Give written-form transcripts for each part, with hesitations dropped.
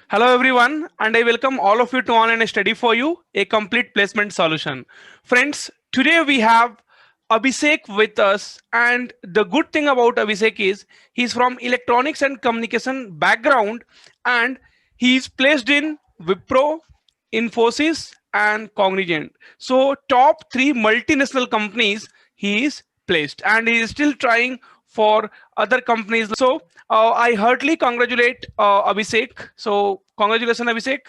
Hello everyone, and I welcome all of you to Online Study for You, a complete placement solution. Friends, today we have Abhishek with us, and the good thing about Abhishek is he's from electronics and communication background, and he's placed in Wipro, Infosys, and Cognizant. So top three multinational companies he is placed, and he is still trying for other companies. So I heartily congratulate Abhishek. So congratulations, Abhishek,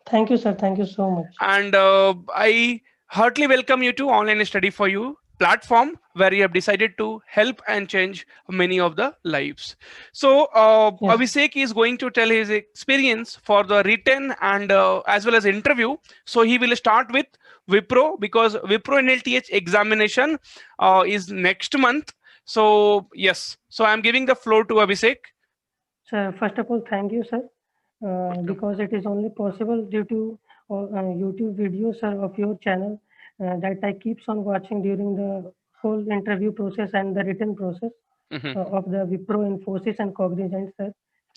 Thank you, sir. Thank you so much. and I heartily welcome you to Online Study for You platform where you have decided to help and change many of the lives. So Yes, Abhishek is going to tell his experience for the written and as well as interview. So he will start with Wipro because Wipro NLTH examination is next month. So yes, so I'm giving the floor to Abhishek. sir. First of all, thank you, sir, Okay. because it is only possible due to YouTube videos, sir, of your channel that I keeps on watching during the whole interview process and the written process Mhm. of the Wipro, Infosys, and Cognizant, sir.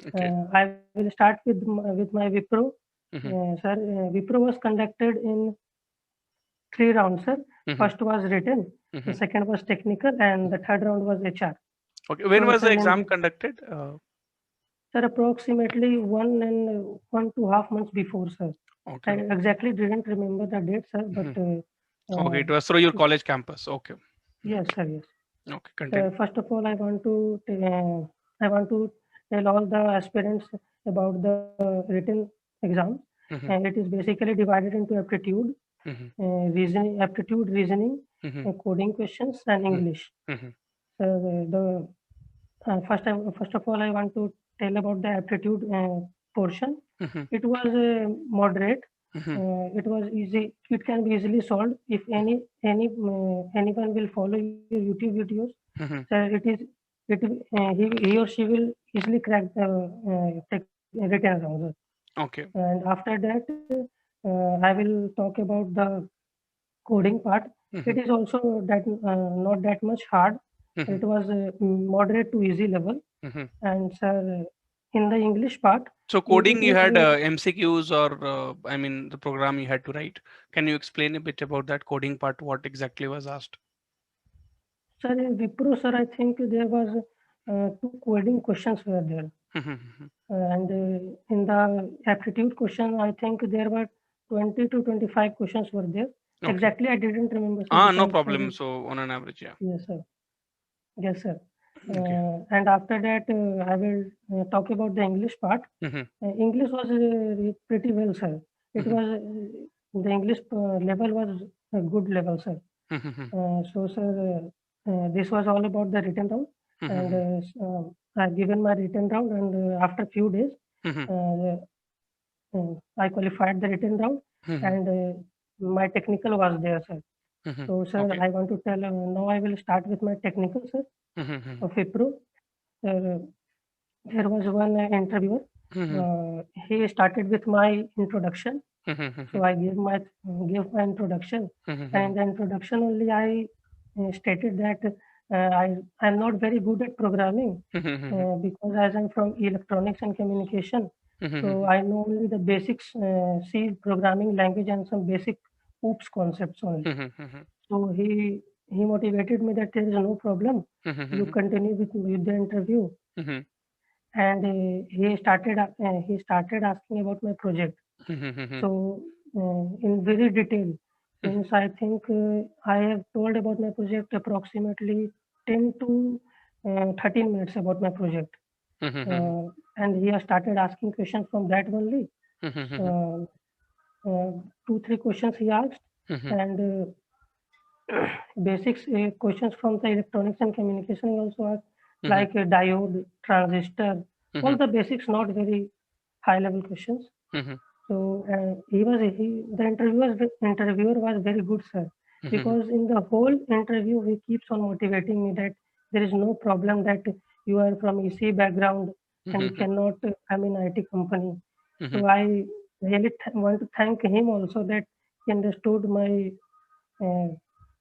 Okay. I will start with my Wipro, Mhm. sir. Wipro was conducted in three rounds, sir. Mhm. First was written, the Mhm. second was technical, and the third round was HR. Okay. When So, was sir, the in exam the conducted? Sir, approximately 1.5 months before, sir. I Okay. exactly didn't remember the date, sir, but Mhm. Okay. It was through your college campus. Okay. Mhm. yes, sir, yes. Okay. So Continue. first of all, I want to tell all the aspirants about the written exam, and Mhm. it is basically divided into Mhm. aptitude, reasoning, Mhm. coding questions, and Mhm. English. Mhm. So the first of all, I want to tell about the aptitude portion. Mhm. It was moderate. Mhm. It was easy. It can be easily solved if anyone will follow your YouTube videos. So Mhm. he or she will easily crack the written exam. Okay. And after that, I will talk about the coding part. It Mhm. is also that not that much hard. Mhm. It was moderate to easy level. Mhm. And sir, in the English part, So it coding, you was had MCQs or I mean the program you had to write. Can you explain a bit about that coding part? What exactly was asked? sir in Wipro, sir. I think there was two coding questions were there, Mhm. and in the aptitude question, I think there were 20 to 25 questions were there. Okay. Exactly, I didn't remember, sir, Ah, no because problem. So on an average, yeah. yes, sir. Yes, sir. Okay. And after that, I will talk about the English part. Mhm. English was pretty well, sir. It Mhm. was the English level was a good level, sir. Mhm. This was all about the written round, and Mhm. I've given my written round, and after few days, Mhm. uh, I qualified the written round, Mhm. and my technical was there, sir. Mhm. So, sir, Okay. I want to tell now I will start with my technical, sir, Mhm. of Wipro. Uh, there was one interviewer. Mhm. He started with my introduction. So Mhm. I gave my introduction, and in Mhm. the introduction only I stated that I'm not very good at programming Mhm. because as I'm from electronics and communication, so Mhm. I know only the basics, C programming language and some basic OOPS concepts only. Mhm. So he motivated me that there is no problem. You Mhm. continue with the interview, Mhm. and he started asking about my project. Mhm. So in very detail, means I think I have told about my project approximately 10 to 13 minutes about my project, Mhm. uh, and he has started asking questions from that only. Mhm. Uh, uh, Two three questions he asked, Mhm. and basics questions from the electronics and communication he also asked, Mhm. like a diode, transistor, all Mhm. the basics, not very high level questions. Mhm. So the interviewer was very good, sir, Mhm. because in the whole interview he keeps on motivating me that there is no problem that you are from EC background and you Mhm. cannot come in IT company. Mhm. So I really want to thank him also that he understood my uh,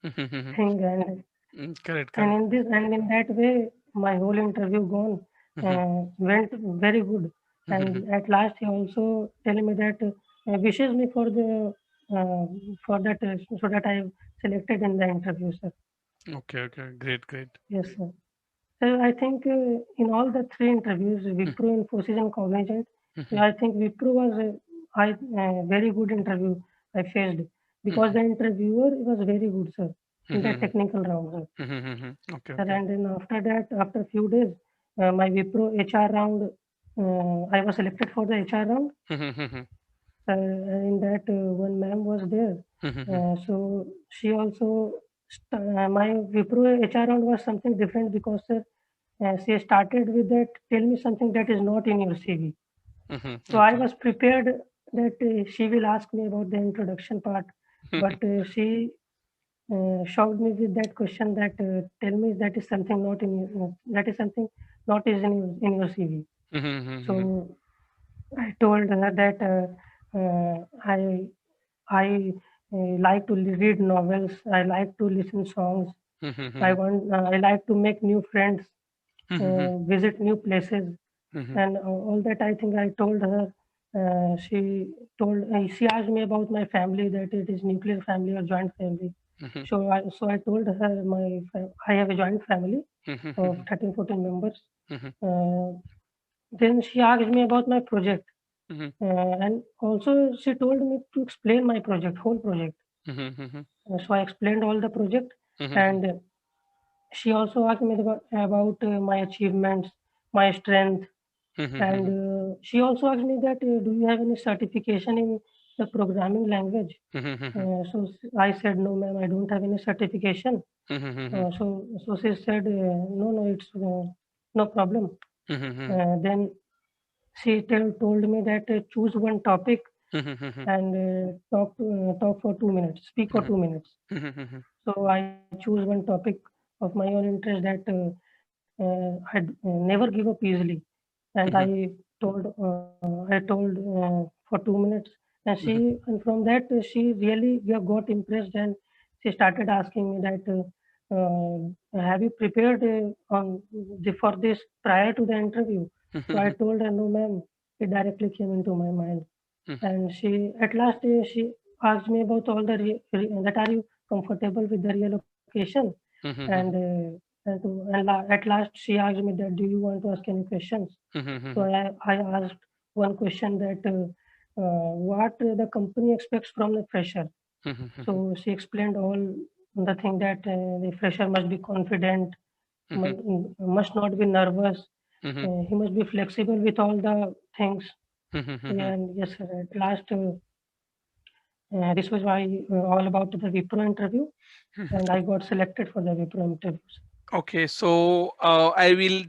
Mhm. thing, Correct. and Correct. in that way my whole interview gone Mhm. went very good. Mhm. And at last, he also tell me that wishes me for the for that so that I selected in the interview, sir. Okay, okay, great, great. Yes, sir. So I think in all the three interviews, Wipro, Infosys, and Cognizant, Mhm. I think Wipro was very good interview I faced because Mhm. the interviewer was very good, sir, in the Mhm. technical round, sir. Mhm. Mhm. Okay, Sir, okay. and then after that, after few days, my Wipro HR round, I was selected for the HR round. Mhm. Mhm. In that, one ma'am was there. Mhm. So she also, my Wipro HR round was something different because she started with that, tell me something that is not in your CV. Mhm. So I Okay. was prepared that she will ask me about the introduction part, but she shocked me with that question that tell me that is something not in that is something not is in your CV. Mhm. Mhm. So I told her that I like to read novels. I like to listen songs. Mhm. I like to make new friends, Mhm. visit new places, Mhm. and all that. I think I told her. She asked me about my family, that it is nuclear family or joint family. Mhm. So I told her I have a joint family of Mhm. 13 14 members. Mhm. Uh, then she asked me about my project, Mhm. and also she told me to explain my project, whole project. Mhm. Mhm. So I explained all the project, Mhm. and she also asked me about my achievements, my strength, and Mhm. she also asked me that do you have any certification in the programming language? Mhm. I said no, ma'am, I don't have any certification. Mhm. So she said no, no, it's no problem. Mhm. Then she told me that choose one topic Mhm. and talk for 2 minutes, speak for Mhm. 2 minutes. Mhm. So I choose one topic of my own interest that I never give up easily, and Mhm. I told for 2 minutes, and from that she really got impressed, and she started asking me that have you prepared for this prior to the interview? So I Mhm. told her no, ma'am. It directly came into my mind, and she at last she asked me about all the that are you comfortable with the relocation, and Mhm. at last she asked me that do you want to ask any questions. So Mhm. I asked one question that what the company expects from the fresher. Mhm. So she explained all the thing that the fresher must be confident, Mhm. must not be nervous, Mhm. he must be flexible with all the things. Mhm. And yes, sir, at last, this was why all about the Wipro interview, and I got selected for the Wipro interviews. Okay, so I will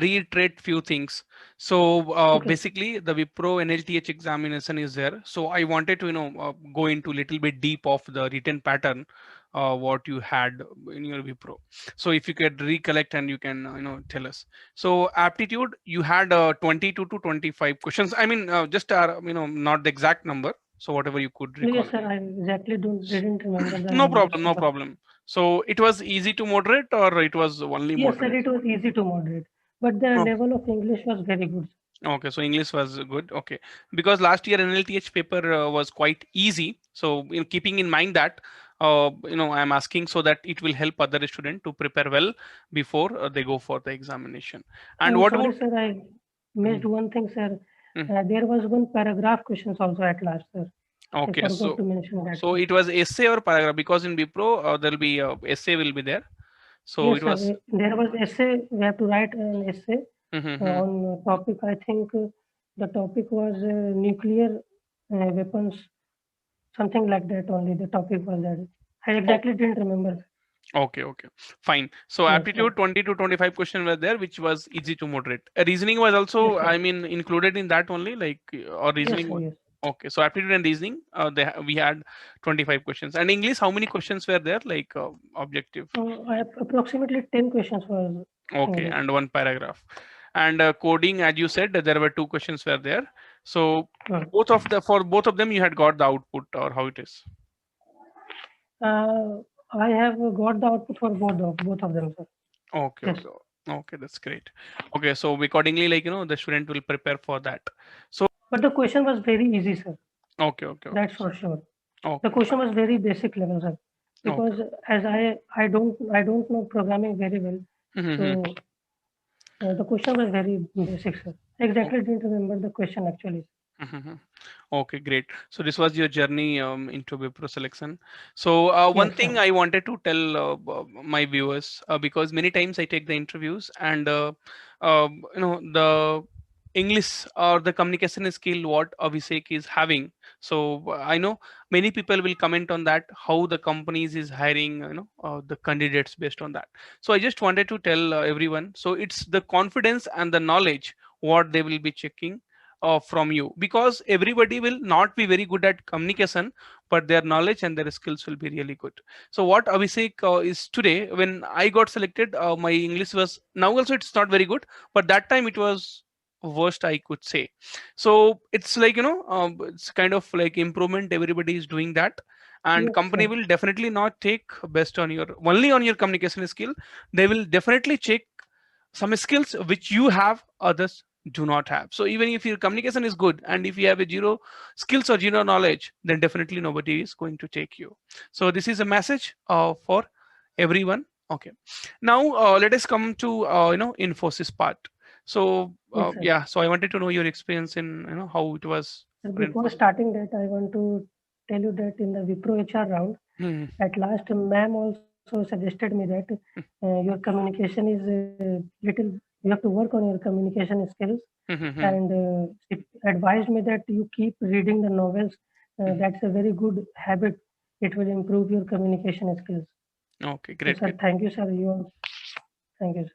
reiterate few things. So Okay. basically, the Wipro NLTH examination is there. So I wanted to go into little bit deep of the written pattern, what you had in your Wipro. So if you could recollect and you can tell us. So aptitude, you had 22 to 25 questions. I mean, just not the exact number. So whatever you could No, recall. yes, sir, I exactly don't didn't remember the No numbers. problem, no problem. So it was easy to moderate or it was only Yes, sir, moderate? it was easy to moderate, but the Oh, level of English was very good. okay, so English was good. Okay, because last year NLTH paper was quite easy. So keeping in mind that, I'm asking so that it will help other student to prepare well before they go for the examination. And what Sorry, about? sir, I missed Mhm, one thing, sir. mhm. There was one paragraph questions also at last, sir. I Okay, forgot so to mention that, so sir. it was essay or paragraph because in Wipro there will be essay will be there. So Yes, it sir. was. There was essay. We have to write an essay Mhm, on topic. I think the topic was nuclear weapons, something like that. Only the topic was that. I mhm. exactly didn't remember. Okay, okay, fine. So Yes, sir. aptitude 20 to 25 question were there, which was easy to moderate. Reasoning was Yes, also, sir. I mean, included in that only, like, or Yes, reasoning sir. was. Yes. Okay, so aptitude and reasoning, we had 25 questions. And English, how many questions were there? Like objective. I have approximately 10 questions for Okay, English. and one paragraph. And coding, as you said, there were two questions were there. So Hmm. for both of them, you had got the output or how it is. Uh, I have got the output for both of them, sir. Okay, Yes. okay. Okay, that's great. Okay, so accordingly, like the student will prepare for that. So But the question was very easy, sir. okay, okay, okay. That's for sure. The Okay, question fine. was very basic level, sir. Okay. Because as I don't know programming very well, Mm-hmm. so the question was very basic, sir. Exactly didn't remember the question actually. Mhm. Okay, great. So this was your journey into Wipro selection. So one Yes, sir. thing I wanted to tell my viewers, because many times I take the interviews and the English or the communication skill what Abhishek is having. So I know many people will comment on that how the companies is hiring the candidates based on that. So I just wanted to tell everyone. So it's the confidence and the knowledge what they will be checking from you, because everybody will not be very good at communication, but their knowledge and their skills will be really good. So what Abhishek is today, when I got selected, my English was, now also it's not very good, but that time it was worst I could say. So it's like it's kind of like improvement, everybody is doing that, and Yes, company sir. will definitely not take best on your only on your communication skill. They will definitely check some skills which you have, others do not have. So even if your communication is good and if you have a zero skills or zero knowledge, then definitely nobody is going to take you. So this is a message for everyone. Okay, now let us come to Infosys part. So Yes, sir. yeah, so I wanted to know your experience in how it was Sir, for before Infosys. starting that, I want to tell you that in the Wipro HR round, Hmm. at last, ma'am also suggested me that your communication is little. You have to work on your communication skills, Hmm. Hmm. and it advised me that you keep reading the novels. Hmm. That's a very good habit. It will improve your communication skills. Okay, So, great, sir, great. thank you, sir. Thank you, sir.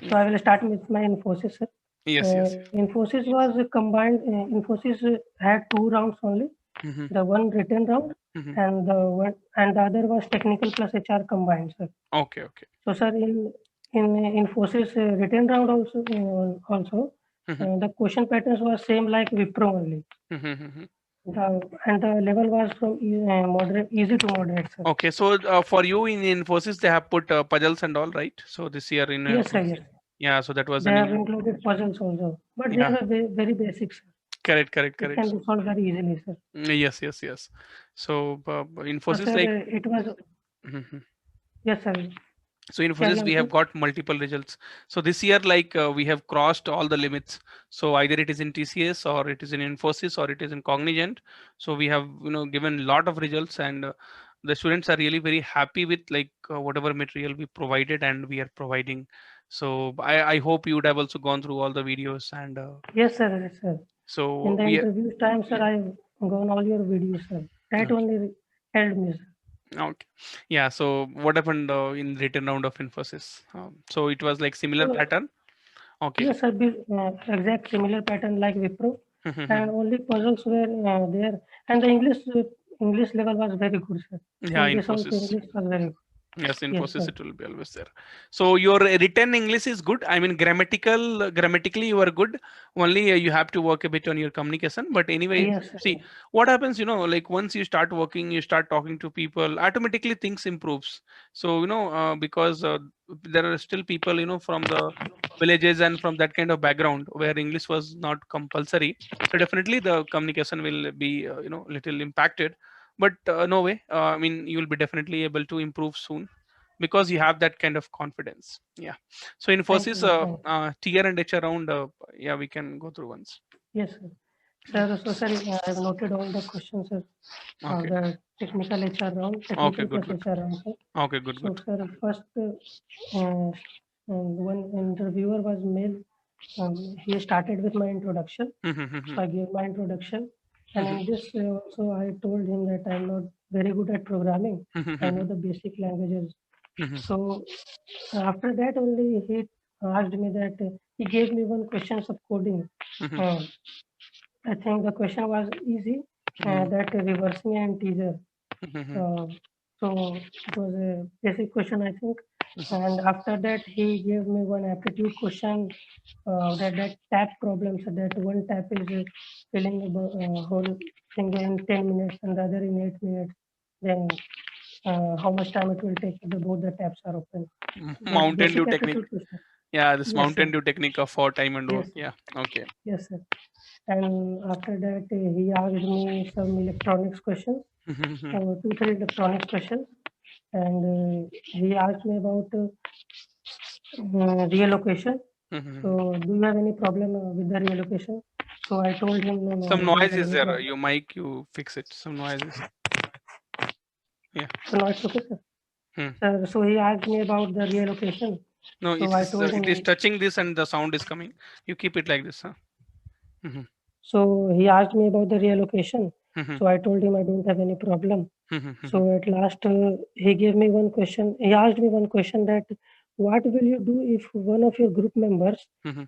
So, Yeah. I will start with my Infosys, sir. Yes, yes. Infosys was combined. Infosys had two rounds only. Hmm. The one written round Hmm. and the other was technical plus HR combined, sir. Okay, okay. So, sir, in Infosys written round also, the question patterns was same like Wipro only. Hmm. And the level was from moderate, easy to moderate, sir. Okay, so for you in Infosys, they have put puzzles and all, right? So this year in Yes, sir. Yes, yeah, so that was they an have included puzzles also, but they yeah, were very basic, sir. correct, correct, It correct. can be solved very easily, sir. Yes, yes, yes. So So, Infosys sir, like it was mhm. yes, sir. So Carry Infosys on, we sir. have got multiple results. So this year like we have crossed all the limits. So either it is in TCS or it is in Infosys or it is in Cognizant. So we have given lot of results, and the students are really very happy with like whatever material we provided and we are providing. So I hope you would have also gone through all the videos, and Yes, sir. Yes, sir. In so the we are, interview time, sir, yeah. I've gone all your videos, sir. That Okay. only held me, sir. Okay. Yeah. So what happened in written round of Infosys? So it was like similar So, pattern. Okay. yes, sir, exact similar pattern like Wipro, and only puzzles were there. And the English level was very good, sir. Yeah, In this also, Infosys. English was very good. Yes, Yes, Infosys sir. it will be always there. So your written English is good. I mean, grammatically you are good. Only you have to work a bit on your communication. But anyway, Yes, sir. see what happens. Like once you start working, you start talking to people. Automatically things improves. So because there are still people from the villages and from that kind of background where English was not compulsory. So definitely the communication will be little impacted, but no way, I mean you will be definitely able to improve soon because you have that kind of confidence. Yeah. So Thank you, Infosys sir. Thank you. tier and HR round, yeah, we can go through once. Yes, sir. Yeah. Sir, so sir, I have noted all the questions, sir, of Okay. the technical HR round, Okay, technical good, plus good. HR round, sir. Okay, good, So, good. sir, first, when interviewer was male, he started with my introduction. Mm-hmm. So I gave my introduction, and Mm-hmm. in this also I told him that I'm not very good at programming. I Mm-hmm. know the basic languages. Mm-hmm. So after that only he asked me that he gave me one questions of coding. Mm-hmm. Uh, I think the question was easy, Mm-hmm. that reversing an integer. Mm-hmm. Uh, so it was a basic question, I think. And after that, he gave me one aptitude question, that tap problem. So that one tap is filling the whole thing in 10 minutes and the other in 8 minutes. Then how much time it will take if both the taps are open. So that Mountain Dew basic technique. aptitude question. Yeah, this Yes, Mountain sir. Dew technique of for time and all. Yes, Yeah. Okay. yes, sir. And after that, he asked me some electronics questions, two, three electronics questions, and he asked me about reallocation. So, do you have any problem with the reallocation? So I told him, no, no, Some I don't noise have is any there. problem. Your mic, you fix it. Some noises. Yeah. So now it's okay, sir. Hmm. Sir, so he asked me about the reallocation. No, So I told it is him, touching this and the sound is coming. You keep it like this, huh? Mm-hmm. so he asked me about the reallocation. Mm-hmm. So I told him I don't have any problem. Mm-hmm. So at last, he gave me one question. He asked me one question that, what will you do if one of your group members Mm-hmm.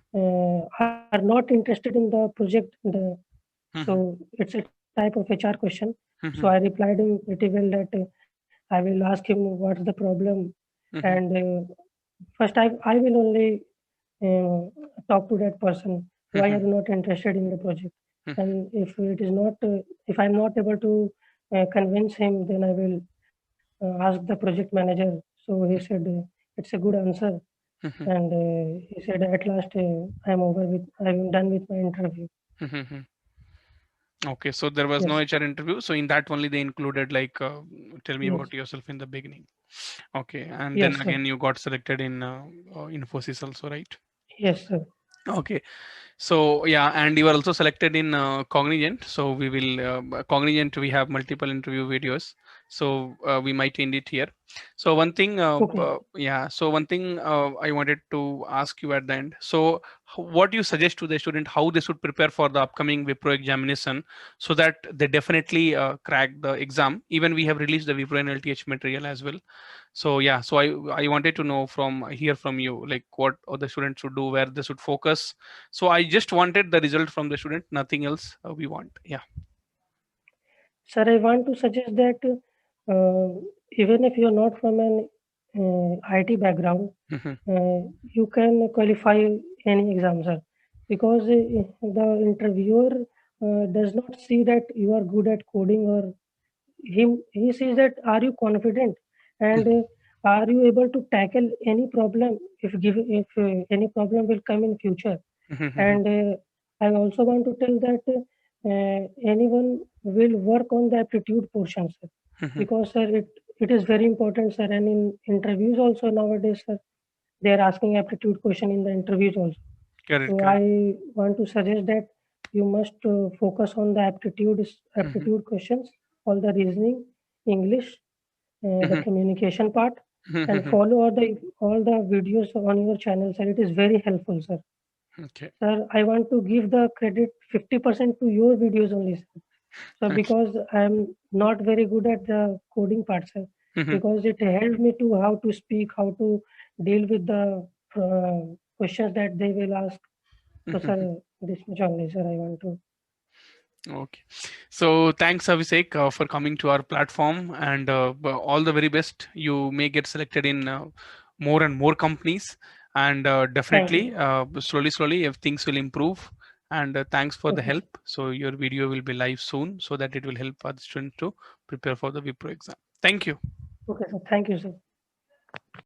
are not interested in the project? Mm-hmm. So it's a type of HR question. So I Mm-hmm. replied him pretty well that I will ask him what's the problem, Mm-hmm. and first I will only talk to that person. Why are Mm-hmm. you not interested in the project? And if it is not, if I'm not able to convince him, then I will ask the project manager. So he said, it's a good answer. Mm-hmm. And he said, at last, I'm done with my interview. Mm-hmm. Okay, so there was no Yes, HR interview. So in that only they included like, tell me yes, about yourself in the beginning. Okay, and then yes, sir. again you got selected in Infosys also, right? Yes, sir. Okay. So yeah, and you are also selected in Cognizant. So we will Cognizant. We have multiple interview videos. So we might end it here. So one thing, Okay. yeah. So one thing I wanted to ask you at the end. So what do you suggest to the student how they should prepare for the upcoming Wipro examination so that they definitely crack the exam. Even we have released the Wipro and LTH material as well. So yeah, so I wanted to know from hear from you like what the students should do, where they should focus. So I just wanted the result from the student, nothing else we want. Yeah. Sir, I want to suggest that even if you're not from an IT background, Hmm. you can qualify any exam, sir, because the interviewer does not see that you are good at coding or he says that are you confident and are you able to tackle any problem if any problem will come in future. Hmm. And I also want to tell that anyone will work on the aptitude portion, sir, Hmm. because sir, it is very important, sir. And in interviews also nowadays, sir, they are asking aptitude question in the interviews also. Correct, So correct. I want to suggest that you must focus on the Hmm. aptitude questions, all the reasoning, English, the Hmm. communication part, and Hmm. follow all the videos on your channel, sir. It is very helpful, sir. Okay. Sir, I want to give the credit 50% to your videos only, sir. So Okay. because I'm not very good at the coding part, sir, Hmm. because it helped me to how to speak, how to deal with the questions that they will ask. So, Hmm. sir, this much only, sir, I want to. Okay. So thanks, Abhishek, for coming to our platform, and all the very best. You may get selected in more and more companies, and Thank you. definitely, slowly, slowly, if things will improve. And thanks for the Okay, sir. help. So your video will be live soon, so that it will help other students to prepare for the Wipro exam. Thank you. Okay, sir. Thank you, sir.